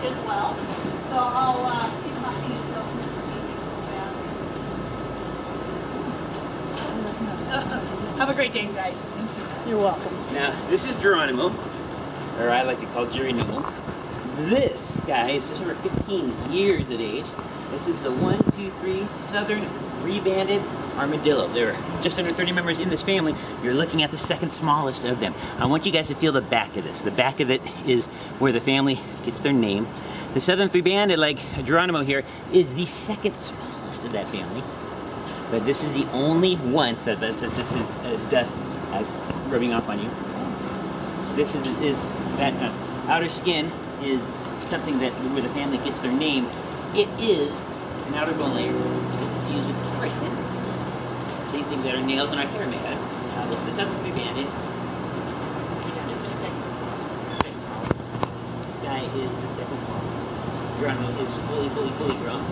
as well. So I'll keep talking until have a great day, guys. You're welcome. Now, this is Geronimo, or I like to call Geronimo. This guy is just over 15 years of age. This is the 1, 2, 3 southern rebanded armadillo. There are just under 30 members in this family. You're looking at the second smallest of them. I want you guys to feel the back of this. The back of it is where the family gets their name. The southern three-banded, like Geronimo here, is the second smallest of that family. But this is the only one, so this is dust rubbing off on you. This is that outer skin is something that where the family gets their name. It is an outer bone layer used with keratin. Same thing that our nails and our hair made out of. This is the southern three-banded. This guy is the second smallest. Geronimo is fully grown.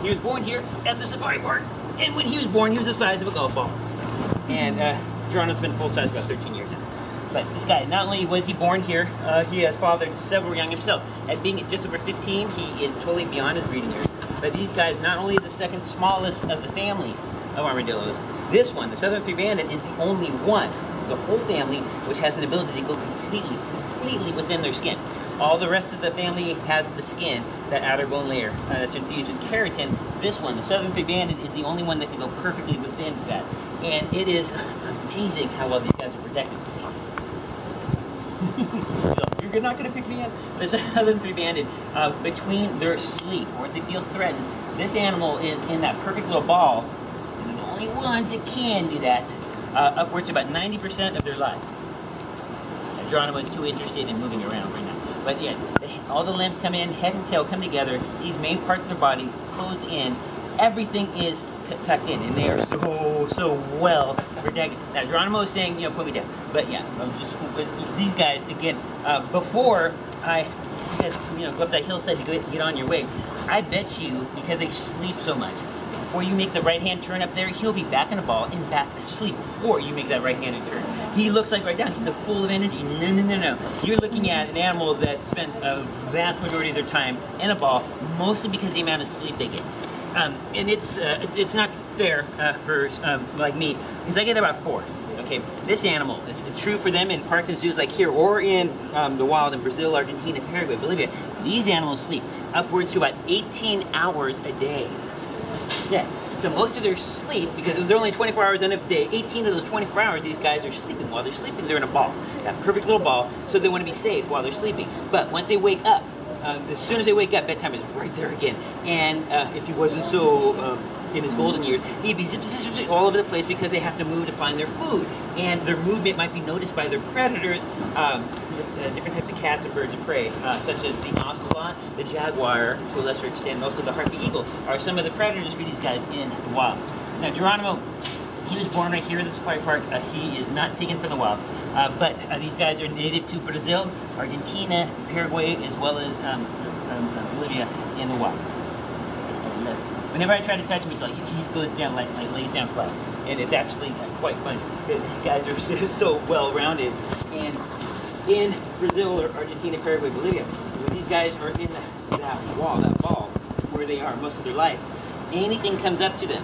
He was born here at the safari park, and when he was born, he was the size of a golf ball. And Geronimo's been full size about 13 years now. But this guy, not only was he born here, he has fathered several young himself. At being just over 15, he is totally beyond his breeding years. But these guys, not only is the second smallest of the family of armadillos, this one, the southern three-banded, is the only one, the whole family, which has an ability to go completely within their skin. All the rest of the family has the skin, that outer bone layer that's infused with keratin. This one, the southern three-banded, is the only one that can go perfectly within that. And it is amazing how well these guys are protected. You're not going to pick me up. The southern three-banded, between their sleep or if they feel threatened, this animal is in that perfect little ball, and they're the only ones that can do that, upwards of about 90% of their life. Geronimo is too interested in moving around right now. But yeah, all the limbs come in, head and tail come together, these main parts of their body close in, everything is tucked in, and they are so well protected. Now, Geronimo is saying, you know, put me down. But yeah, with these guys, again, before you guys, you know, go up that hillside to get on your way, I bet you, because they sleep so much, before you make the right-hand turn up there, he'll be back in a ball and back asleep before you make that right-handed turn. He looks like right now, he's full of energy. No. You're looking at an animal that spends a vast majority of their time in a ball, mostly because of the amount of sleep they get. And it's not fair for like me, because I get about 4. Okay, this animal, it's true for them in parks and zoos like here, or in the wild in Brazil, Argentina, Paraguay, Bolivia. These animals sleep upwards to about 18 hours a day. Yeah, so most of their sleep, because they're only 24 hours in a day, 18 of those 24 hours, these guys are sleeping. While they're sleeping, they're in a ball, that perfect little ball, so they want to be safe while they're sleeping. But once they wake up, as soon as they wake up, bedtime is right there again. And if he wasn't so in his golden years, he'd be zip all over the place because they have to move to find their food. And their movement might be noticed by their predators, different types of cats and birds of prey, such as the ocelot, the jaguar, to a lesser extent, also the harpy eagle, are some of the predators for these guys in the wild. Now, Geronimo, he was born right here in the safari park. He is not taken from the wild. But these guys are native to Brazil, Argentina, Paraguay, as well as Bolivia in the wild. Whenever I try to touch him, it's like he goes down, like lays down flat. And it's actually quite funny, because these guys are so well-rounded. And in Brazil, or Argentina, Paraguay, Bolivia, when these guys are in that ball, where they are most of their life, anything comes up to them,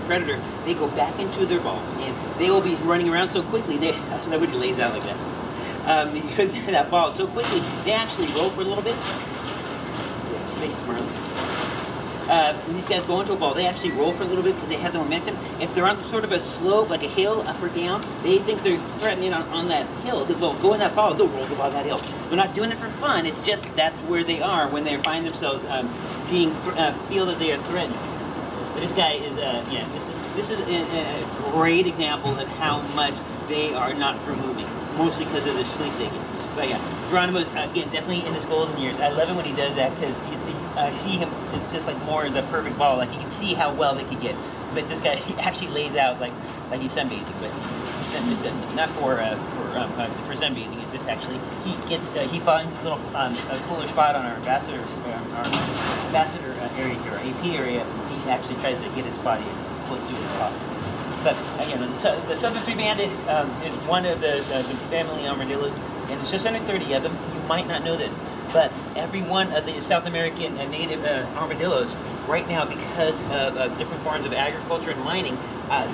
predator, they go back into their ball, and they will be running around so quickly. Nobody lays out like that, because that ball so quickly. They actually roll for a little bit. Thanks, Marlon. When these guys go into a ball, they actually roll for a little bit because they have the momentum. If they're on sort of a slope, like a hill, up or down, they think they're threatening on that hill. They'll go in that ball, they'll roll above that hill. They're not doing it for fun. It's just that's where they are when they find themselves feel that they are threatened. But this guy is, this is a great example of how much they are not for moving, mostly because of the sleep they get. But yeah, Geronimo's, again, definitely in his golden years. I love it when he does that because see him, it's just like more the perfect ball. Like you can see how well they could get. But this guy, he actually lays out like he's sunbathing, but not for sunbathing. It's just actually he finds a little a cooler spot on our ambassador area here, our AP area. He actually tries to get his body as close to it as possible. But the southern three-banded is one of the family armadillos, and there's just under 30 of them. You might not know this. but every one of the South American native armadillos, right now, because of different forms of agriculture and mining,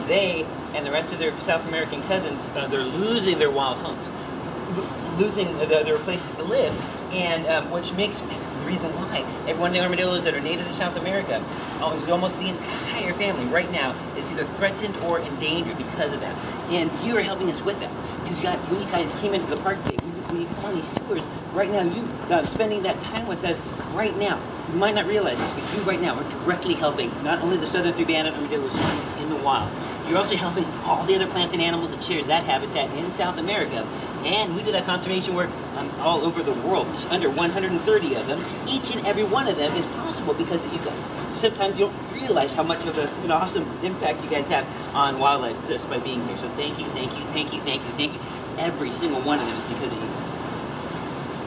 they and the rest of their South American cousins, they're losing their wild homes, losing their places to live, and which makes the reason why every one of the armadillos that are native to South America, almost the entire family right now, is either threatened or endangered because of that. And you are helping us with that. Because when you guys came into the park today, we on these tours, right now, you spending that time with us right now. You might not realize this, but you right now are directly helping not only the southern three-banded armadillo species in the wild, you're also helping all the other plants and animals that shares that habitat in South America. And we do that conservation work all over the world, just under 130 of them. Each and every one of them is possible because you guys, sometimes you don't realize how much of an awesome impact you guys have on wildlife just by being here. So thank you, thank you, thank you, thank you, thank you. Every single one of them is because of you.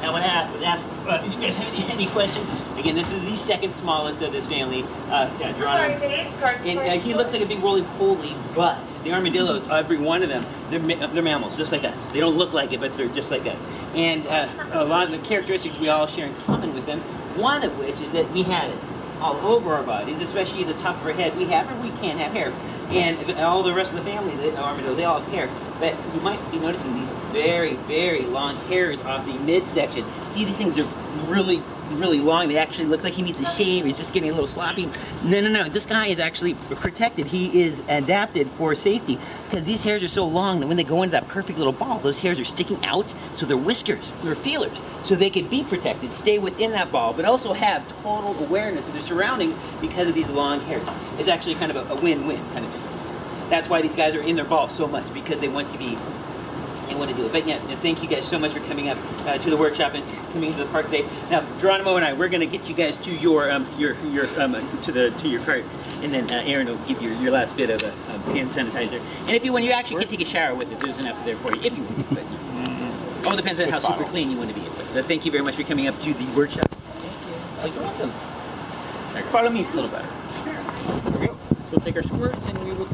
I want to ask do you guys have any questions? Again, this is the second smallest of this family, Geronimo. And he looks like a big roly-poly, but the armadillos, every one of them, they're mammals, just like us. They don't look like it, but they're just like us. And a lot of the characteristics we all share in common with them, one of which is that we have it all over our bodies, especially the top of our head. We have or we can't have hair. And all the rest of the family, the armadillo, they all have hair. But you might be noticing these very, very long hairs off the midsection. See, these things are really, really long. They actually look like he needs a shave. He's just getting a little sloppy. No, no, no. This guy is actually protected. He is adapted for safety because these hairs are so long that when they go into that perfect little ball, those hairs are sticking out. So they're whiskers. They're feelers. So they could be protected, stay within that ball, but also have total awareness of their surroundings because of these long hairs. It's actually kind of a win-win kind of thing. That's why these guys are in their ball so much, because they want to be, they want to do it. But yeah, thank you guys so much for coming up to the workshop and coming to the park today. Now, Geronimo and I, we're going to get you guys to your to your cart, and then Aaron will give you your last bit of hand sanitizer. And if you, when you actually can take a shower with it, there's enough there for you, if you want. But all depends on how super clean you want to be. But thank you very much for coming up to the workshop. Thank you. Oh, you're welcome. All right, follow me a little better. There we go. So we'll take our squirts and we will.